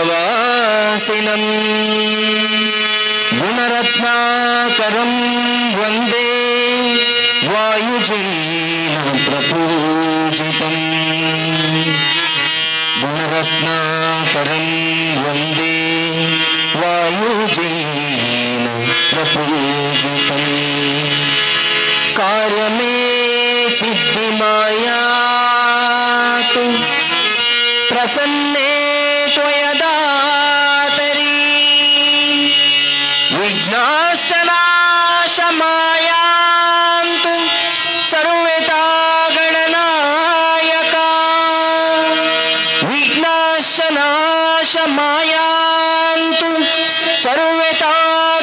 कल्पलतावासिनं गुणरत्नाकरं वन्दे वायुजीनप्रपूजितं गुणरत्नाकरं वन्दे वायुजीनप्रपूजितं कार्यमे सिद्धिमायातु प्रसन्ने त्वयदातरी विघ्नाश्च नाशमायान्तु सर्वथा गणनायका विघ्नाश्च नाशमायान्तु सर्वथा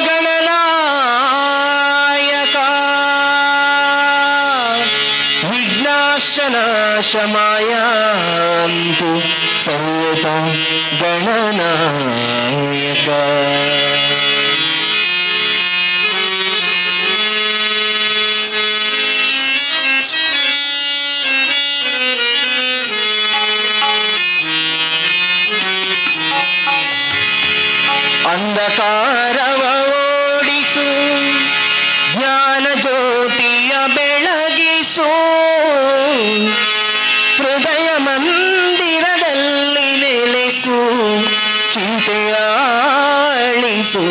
गणनायका विघ्नाश्च नाशमायान्तु सर्वथा गणनायका। ಅಂಧಕಾರವ ಓಡಿಸು ಜ್ಞಾನ ಜ್ಯೋತಿಯ ಬೆಳಗಿಸು ಹೃದಯ ಮಂದಿರದಲ್ಲಿ ನೆಲೆಸು ಚಿಂತೆಯ ಅಳಿಸು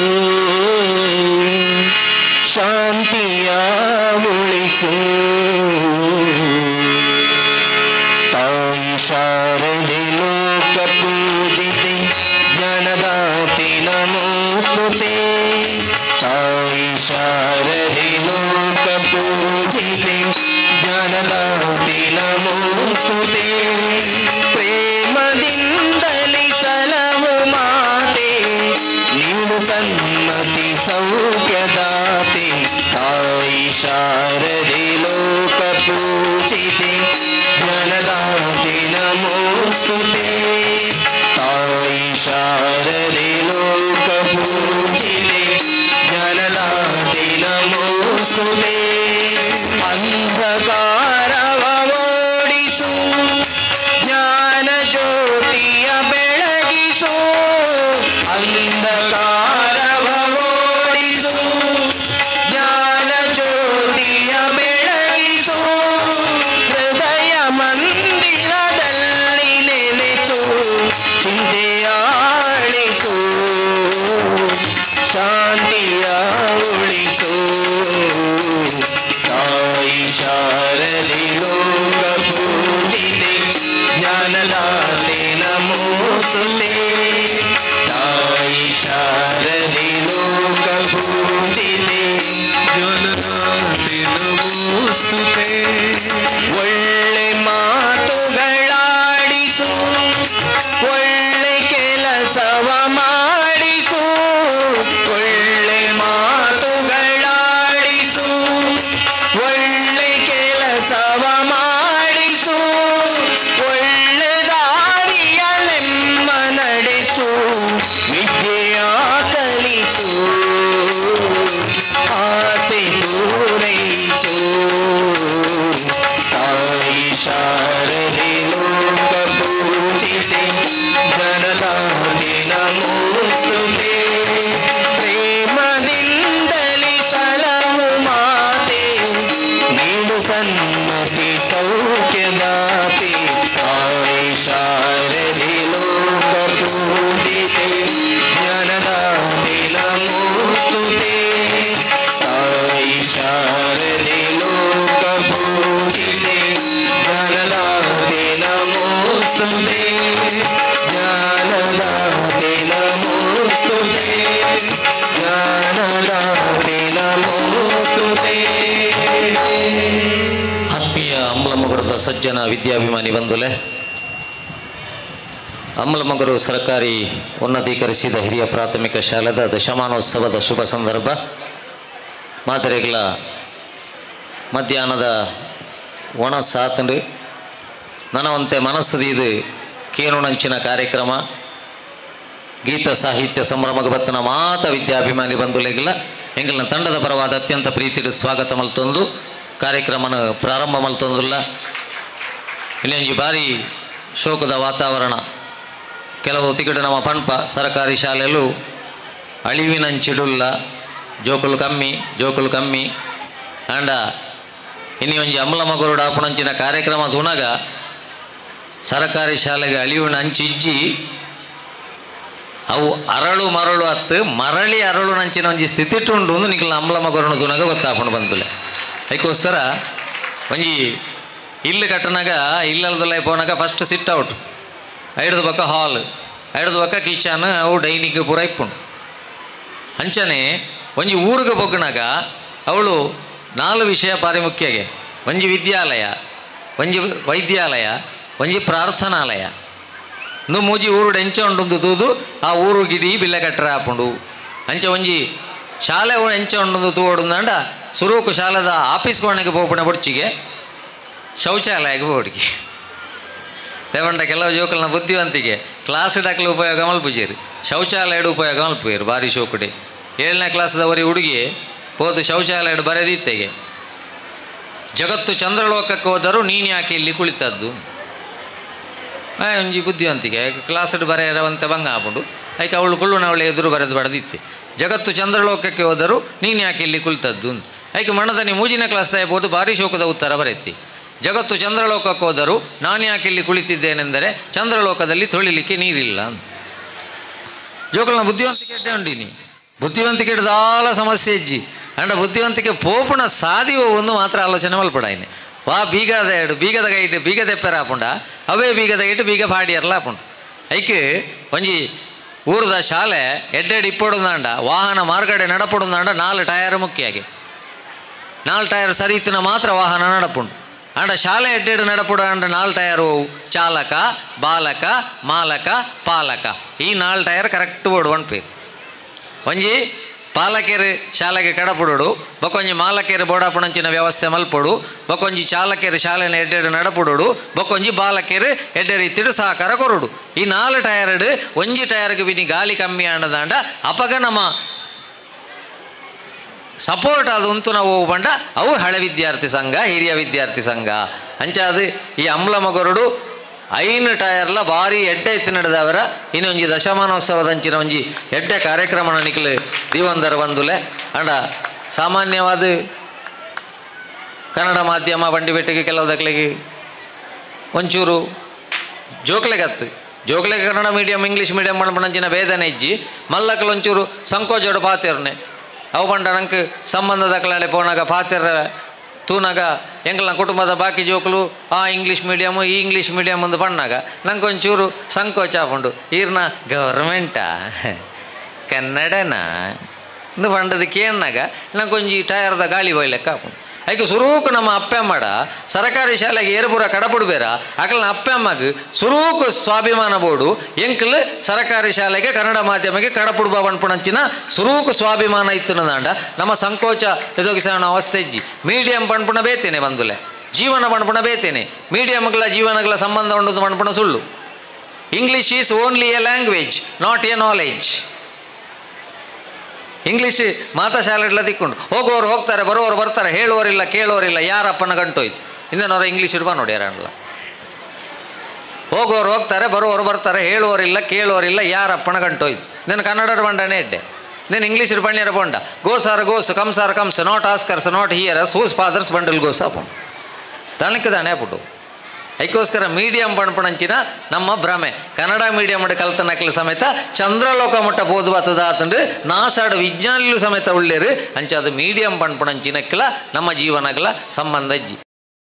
ಶಾಂತಿಯ ಉಳಿಸು ತಾಯಿ ಶಾರದೆ ಲೋಕ ಪೂಜಿತೆ ಜ್ಞಾನದಾತೆ ನಮೋಸ್ತುತೆ ತಾಯಿ ಶಾರದೆ ಲೋಕ ಪೂಜಿತೆ ಜ್ಞಾನದಾತೆ ನಮೋಸ್ತುತೆ ಪ್ರೇಮದಿಂದಲಿ ಸಲಹು ಮಾತೆ ನೀಡು ಸನ್ಮತಿ ಸೌಖ್ಯದಾತೆ ತಾಯಿ ಶಾರದೆ ಲೋಕ ಪೂಜಿತೆ ಜ್ಞಾನದಾತೆ ನಮೋಸ್ತುತೆ ತಾಯಿ ಶಾರದೆ ಲೋಕ ಪೂಜಿತೆ ಜ್ಞಾನದಾತೆ ನಮೋಸ್ತುತೆ ಅಂಧಕಾರವ ಓಡಿಸು ಜ್ಞಾನ ಜ್ಯೋತಿಯ ಬೆಳಗಿಸು ಅಂಧಕಾರವ ಓಡಿಸು ಜ್ಞಾನ ಜ್ಯೋತಿಯ ಬೆಳಗಿಸು ಹೃದಯ ಮಂದಿರದಲ್ಲಿ ನೆಲೆಸು ಚಿಂತೆಯ ಅಳಿಸು ಶಾಂತಿಯ ಉಳಿಸು ತಾಯಿ ಶಾರದೆ ಲೋಕ ಪೂಜಿತೆ ಜ್ಞಾನದಾತೆ ನಮೋಸ್ತುತೆ ತಾಯಿ ಶಾರದೆ ಲೋಕ ಪೂಜಿತೆ ಜ್ಞಾನದಾತೆ ನಮೋಸ್ತುತೆ ಒಳ್ಳೆ ಮಾತುಗಳಾಡಿಸು ಒಳ್ಳೆ ಕೆಲಸವ ಮಾಡಿಸು ಒಳ್ಳೆ ಮಾತುಗಳಾಡಿಸು ಒಳ್ಳೆ ಕೆಲಸವ ಮಾಡಿಸು ಒಳ್ಳೆ ದಾರಿಯಲೆಮ್ಮ ನಡೆಸು ವಿದ್ಯೆಯ ಕಲಿಸು ಆಸೆ ಪೂರೈಸು ತಾಯಿ ಶಾರದೆ ಲೋಕ ಪೂಜಿತೆ ಜ್ಞಾನದಾತೆ ನಮೋಸ್ತುತೆ ಪ್ರೇಮದಿಂದಲಿ ಸಲಹು ಮಾತೆ ನೀಡು ಸನ್ಮತಿ ಸೌಖ್ಯದಾತೆ ತಾಯಿ ಶಾರದೆ ಲೋಕ ಪೂಜಿತೆ ಜ್ಞಾನದಾತೆ ನಮೋಸ್ತುತೆ ತಾಯಿ ಶಾರದೆ ಲೋಕ ಪೂಜಿತೆ ಜ್ಞಾನದಾತೆ ನಮೋಸ್ತುತೆ ಜ್ಞಾನದಾತೆ ನಮೋಸ್ತುತೆ ಜ್ಞಾನದಾತೆ ನಮೋಸ್ತುತೆ. ಆತ್ಮೀಯ ಅಮ್ಲಮಗರದ ಸಜ್ಜನ ವಿದ್ಯಾಭಿಮಾನಿ ಬಂಧುಲೆ, ಅಮ್ಲಮಗರು ಸರ್ಕಾರಿ ಉನ್ನತೀಕರಿಸಿದ ಹಿರಿಯ ಪ್ರಾಥಮಿಕ ಶಾಲೆದ ದಶಮಾನೋತ್ಸವದ ಶುಭ ಸಂದರ್ಭ ಮಾದರಿಗಳ ಮಧ್ಯಾಹ್ನದ ಒಣ ಸಾತಂಡು ನನವಂತೆ ಮನಸ್ಸು ಇದು ಕೇನುಣಂಚಿನ ಕಾರ್ಯಕ್ರಮ ಗೀತ ಸಾಹಿತ್ಯ ಸಂಭ್ರಮಗ ಬತ್ತನ ಮಾತ ವಿದ್ಯಾಭಿಮಾನಿ ಬಂಧುಲೆಗಿಲ್ಲ ಎಂಗಲ್ನ ತಂಡದ ಪರವಾದ ಅತ್ಯಂತ ಪ್ರೀತಿಡು ಸ್ವಾಗತ ಮಲ್ತೊಂದು ಕಾರ್ಯಕ್ರಮನ ಪ್ರಾರಂಭ ಮಲ್ತೊಂದುಲ್ಲ ಇಲ್ಲೊಂಜಿ ಬಾರಿ ಶೋಕದ ವಾತಾವರಣ ಕೆಲವು ತಿಕಡು ನಮ್ಮ ಪನ್ಪ ಸರ್ಕಾರಿ ಶಾಲೆಯಲ್ಲೂ ಅಳಿವಿನಂಚಿಡುಲ್ಲ ಜೋಕುಲು ಕಮ್ಮಿ ಆಂಡ ಇನ್ನು ಒಂಜಿ ಅಮ್ಲ ಮಗರುಡ ಅಪ್ಪಣಂಚಿನ ಕಾರ್ಯಕ್ರಮ ತುನಗ ಸರ್ಕಾರಿ ಶಾಲೆಗೆ ಅಳಿವಿನ ಅಂಚಿಜ್ಜಿ ಅವು ಅರಳು ಮರಳು ಅತ್ತು ಮರಳಿ ಅರಳು ನಂಚಿನ ಒಂಜಿ ಸ್ಥಿತಿ ಉಂಟು ಒಂದು ನಿಖಿಲ ಅಮ್ಲ ಮಗರನ್ನು ತುನಗ ಗೊತ್ತಾಪಣು ಬಂದುಲೆ ಅದಕ್ಕೋಸ್ಕರ ಒಂಜಿ ಇಲ್ಲು ಕಟ್ಟನಾಗ ಇಲ್ಲಲ್ದಲ್ಲ ಪೋನಾಗ ಫಸ್ಟ್ ಸಿಟ್ ಔಟ್ ಐಡದ ಪಕ್ಕ ಹಾಲ್ ಐಡದ ಪಕ್ಕ ಕಿಚನ್ ಅವು ಡೈನಿಂಗ್ ಪೂರ ಇಪ್ಪುಂಡು ಅಂಚನೆ ಒಂಜಿ ಊರಿಗೆ ಬೊಗ್ಗನಾಗ ಅವಳು 4 ವಿಷಯ ಭಾರಿ ಮುಖ್ಯಗೆ ಒಂಜಿ ವಿದ್ಯಾಲಯ ಒಂಜಿ ವೈದ್ಯಾಲಯ ಒಂಜಿ ಪ್ರಾರ್ಥನಾಲಯ ಇಂದು ಮೂಜಿ ಊರುಡು ಎಂಚ ಉಂಡು ತೂದು ಆ ಊರು ಗಿಡಿ ಬಿಲ್ಲೆ ಕಟ್ಟರೆ ಹಾಪುಂಡು ಅಂಚೆ ಒಂಜಿ ಶಾಲೆ ಎಂಚ ಉಂಡು ತೂಡುಂದಂಡ ಸುರೂಕು ಶಾಲೆದ ಆಫೀಸ್ ಕೋಣೆಗೆ ಪೋಪುಣ ಬೊಡ್ಚಿಗೆ ಶೌಚಾಲಯಕ್ಕೆ ಹೋಡಿಗೆ ದೇವಂಡ ಕೆಲವು ಜೋಕಲ್ನ ಬುದ್ಧಿವಂತಿಗೆ ಕ್ಲಾಸ್ ಡಾಕ್ಲು ಉಪಯೋಗ ಮಲ್ಪುಜೇರು ಶೌಚಾಲಯದ ಉಪಯೋಗ ಮಲ್ಪುಯರು ಭಾರಿ ಶೋಕುಡೆ 7ನೇ ಕ್ಲಾಸ್ದವರಿ ಹುಡುಗಿ ಹೋದು ಶೌಚಾಲಯದ ಬರೆದಿತ್ತೆಗೆ ಜಗತ್ತು ಚಂದ್ರಲೋಕಕ್ಕೆ ಹೋದರೂ ನೀನು ಯಾಕೆ ಇಲ್ಲಿ ಕುಳಿತದ್ದು ಒಂಜಿ ಬುದ್ಧಿವಂತಿಗೆ ಕ್ಲಾಸಡ್ ಬರೆಯವಂತೆ ಭಂಗ ಆಗ್ಬಿಡು ಅದಕ್ಕೆ ಅವಳು ಕುಳ್ಳುನವಳೆ ಎದುರು ಬರೆದಿತ್ತೆ ಜಗತ್ತು ಚಂದ್ರಲೋಕಕ್ಕೆ ಹೋದರೂ ನೀನು ಯಾಕೆ ಇಲ್ಲಿ ಕುಳಿತದ್ದು ಅದಕ್ಕೆ ಮಣ್ಣದನಿ 3ನೇ ಕ್ಲಾಸ್ ಹೋದು ಭಾರಿ ಶೋಕದ ಉತ್ತರ ಬರೆಯುತ್ತಿ ಜಗತ್ತು ಚಂದ್ರಲೋಕಕ್ಕೆ ಹೋದರೂ ನಾನು ಯಾಕೆ ಇಲ್ಲಿ ಕುಳಿತಿದ್ದೇನೆಂದರೆ ಚಂದ್ರಲೋಕದಲ್ಲಿ ತೊಳಿಲಿಕ್ಕೆ ನೀರಿಲ್ಲ ಜೋಕಲ್ನ ಬುದ್ಧಿವಂತಿಕೆ ಇದ್ದೇ ಉಂಡಿನಿ ಬುದ್ಧಿವಂತಿಕೆ ಹಿಡ್ದಾಲ ಸಮಸ್ಯೆ ಇಜ್ಜಿ ಅಂಡ ಬುದ್ಧಿವಂತಿಕೆ ಪೋಪುಣ ಸಾದಿವ ಒಂದು ಮಾತ್ರ ಆಲೋಚನೆ ಮಲ್ಪಡಾಯಿನಿ ವಾ ಬೀಗದ ಗೈಟ್ ಬೀಗದ ಎಪ್ಪೆರ ಹಾಪುಂಡ ಅವೇ ಬೀಗದ ಗೈಟ್ ಬೀಗ ಪಾಡಿಯರ್ಲ ಹಾಪುಂಡು ಐಕೆ ಒಂಜಿ ಊರದ ಶಾಲೆ ಎಡ್ಡೆಡ್ ಇಪ್ಪೊಡುಂದಾಂಡ ವಾಹನ ಮಾರ್ಗಡೆ ನಡಪೊಡುಂದಾಂಡ 4 ಟಯರ್ ಮುಖ್ಯಾಗಿ 4 ಟಯರ್ ಸರಿತಿನ ಮಾತ್ರ ವಾಹನ ನಡಪುಂಡು ಅಂಡ ಶಾಲೆ ಎಡ್ಡೆಡು ನಡಪುಡ ಅಂಡ 4 ಟಯರು ಚಾಲಕ ಬಾಲಕ ಮಾಲಕ ಪಾಲಕ ಈ 4 ಟಯರ್ ಕರೆಕ್ಟ್ ಓಡುವಂಡು ಪೇರು ಒಂಜಿ ಪಾಲಕೇರು ಶಾಲೆಗೆ ಕಡಪುಡು ಬೊಕೊಂಜಿ ಮಾಲಕೇರು ಬೋಡಾಪುಣಂಚಿನ ವ್ಯವಸ್ಥೆ ಮಲ್ಪೊಡು ಬೊಕೊಂಜಿ ಚಾಲಕೇರು ಶಾಲೆನ ಎಡ್ಡೆಡು ನಡಪುಡು ಬೊಕೊಂಜಿ ಬಾಲಕೇರು ಎಡ್ಡೆ ರೀತಿಡು ಸಹಕಾರ ಕೊರುಡು ಈ 4 ಟಯರ್ಡು ಒಂಜಿ ಟಯರ್ಗೆ ಬಿನಿ ಗಾಲಿ ಕಮ್ಮಿ ಆಂಡದಾಂಡ ಅಪಗ ನಮ್ಮ ಸಪೋರ್ಟ್ ಅದು ಉಂತು ನಾವು ಬಂಡ ಅವು ಹಳೆ ವಿದ್ಯಾರ್ಥಿ ಸಂಘ ಹಿರಿಯ ವಿದ್ಯಾರ್ಥಿ ಸಂಘ ಅಂಚಾದು ಈ ಅಮ್ಲ ಮಗರುಡು 5 ಟಯರ್ಲ ಭಾರಿ ಎಡ್ಡೆ ಎತ್ತಿ ನಡೆದವರ ಇನ್ನೊಂಜಿ ದಶಮಾನೋತ್ಸವದಂಚಿನ ಒಂಜಿ ಎಡ್ಡೆ ಕಾರ್ಯಕ್ರಮನ ನಿಖಲು ದಿವಂದರ ಬಂದುಲೆ ಅಂಡ ಸಾಮಾನ್ಯವಾದ ಕನ್ನಡ ಮಾಧ್ಯಮ ಬಂಡಿಬೆಟ್ಟಿಗೆ ಕೆಲವುದಕ್ಲಿಗೆ ಒಂಚೂರು ಜೋಕ್ಲೆಗತ್ತು ಜೋಕ್ಲೆಗೆ ಕನ್ನಡ ಮೀಡಿಯಂ ಇಂಗ್ಲೀಷ್ ಮೀಡಿಯಂ ಮಣ್ಪಣಂಚಿನ ಭೇದನೆ ಇಜ್ಜಿ ಮಲ್ಲಕ್ಕಲು ಒಂಚೂರು ಸಂಕೋಚೋಡು ಪಾತಿರ್ನೆ ಅವು ಬಂಡ ನಂಗೆ ಸಂಬಂಧದ ಕಳೆ ಪೋನಾಗ ಪಾತಿರ ತೂನಾಗ ಎಂಕಲ್ನ ಕುಟುಂಬದ ಬಾಕಿ ಜೋಕುಲು ಆ ಇಂಗ್ಲೀಷ್ ಮೀಡಿಯಮು ಈ ಇಂಗ್ಲೀಷ್ ಮೀಡಿಯಮ್ ಒಂದು ಬಣ್ಣಾಗ ನಂಗೆ ಒಂಚೂರು ಸಂಕೋಚ ಆಪುಂಡು ಈರ್ನ ಗೌರ್ಮೆಂಟಾ ಕನ್ನಡನಾ ಇಂದು ಬಂಡದಕ್ಕೆ ಏನಾಗ ನಂಗೆ ಒಂಜಿ ಟಯರ್ದ ಗಾಳಿ ಒಯ್ಲೆಕ್ಕ ಆಪುಂಡು ಅದಕ್ಕೆ ಸುರೂಕು ನಮ್ಮ ಅಪ್ಪೆಮ್ಮಡ ಸರ್ಕಾರಿ ಶಾಲೆಗೆ ಏರ್ಪುರ ಕಡಪುಡು ಬೇರ ಅಕಲ್ನ ಅಪ್ಪೆಮ್ಮಗೆ ಸುರೂಕು ಸ್ವಾಭಿಮಾನ ಬೋಡು ಎಂಕಲ್ ಸರ್ಕಾರಿ ಶಾಲೆಗೆ ಕನ್ನಡ ಮಾಧ್ಯಮಕ್ಕೆ ಕಡಪುಡು ಬಣ್ಪುಣಂಚಿನ ಸುರೂಕು ಸ್ವಾಭಿಮಾನ ಇತ್ತು ನಂದಾಂಡ ನಮ್ಮ ಸಂಕೋಚ ಎದೊಗಿಸೋಣ ಅವಸ್ಥೆ ಇಜ್ಜಿ ಮೀಡಿಯಂ ಬಣ್ಪುಣ ಬೇತೇನೆ ಬಂದುಲೆ ಜೀವನ ಬಣ್ಪುಣ ಬೇತೇನೆ ಮೀಡಿಯಂಗಳ ಜೀವನಗಳ ಸಂಬಂಧ ಉಂಡದು ಬಣ್ಪುಣ ಸುಳ್ಳು English is only a language not a knowledge English ಮಾತಾ ಶಾಲೆಗಳ ತಿಕ್ಕೊಂಡು ಹೋಗೋರು ಹೋಗ್ತಾರೆ ಬರೋರು ಬರ್ತಾರೆ ಹೇಳುವರಿಲ್ಲ ಕೇಳೋರಿಲ್ಲ ಯಾರಪ್ಪನ ಗಂಟೋಯ್ತು ಇಂದನವರ ಇಂಗ್ಲೀಷ್ ಇಡ್ಬಾ ನೋಡಿ ಯಾರಲ್ಲ ಹೋಗೋರು ಹೋಗ್ತಾರೆ ಬರೋರು ಬರ್ತಾರೆ ಹೇಳುವರಿಲ್ಲ ಕೇಳೋರಿಲ್ಲ ಯಾರಪ್ಪನ ಗಂಟೋಯ್ತು ನಾನು ಕನ್ನಡದ ಬಂಡನೇ ಇಡ್ಡೆ నేను ఇంగ్లీష్ పనియర పోండ goes or goes comes or comes not askers not hears whose fathers బండల్ గోస్ అప్పుడు దానికి దానే పుట్టు ಅದಕ್ಕೋಸ್ಕರ ಮೀಡಿಯಂ ಪಣ್ಪಣಂಚಿನ ನಮ್ಮ ಭ್ರಮೆ ಕನ್ನಡ ಮೀಡಿಯಂ ಕಲ್ತನಕ್ಲು ಸಮೇತ ಚಂದ್ರಲೋಕ ಮಟ್ಟ ಬೋದು ಬತ್ತದಾತಂಡು ನಾಸಾಡು ವಿಜ್ಞಾನಿಗಳು ಸಮೇತ ಉಳ್ಳೇರು ಅಂಚಾದ ಮೀಡಿಯಂ ಪಣ್ಪಣಂಚಿನಕ್ಲ ನಮ್ಮ ಜೀವನಗಳ ಸಂಬಂಧ ಇಜ್ಜಿ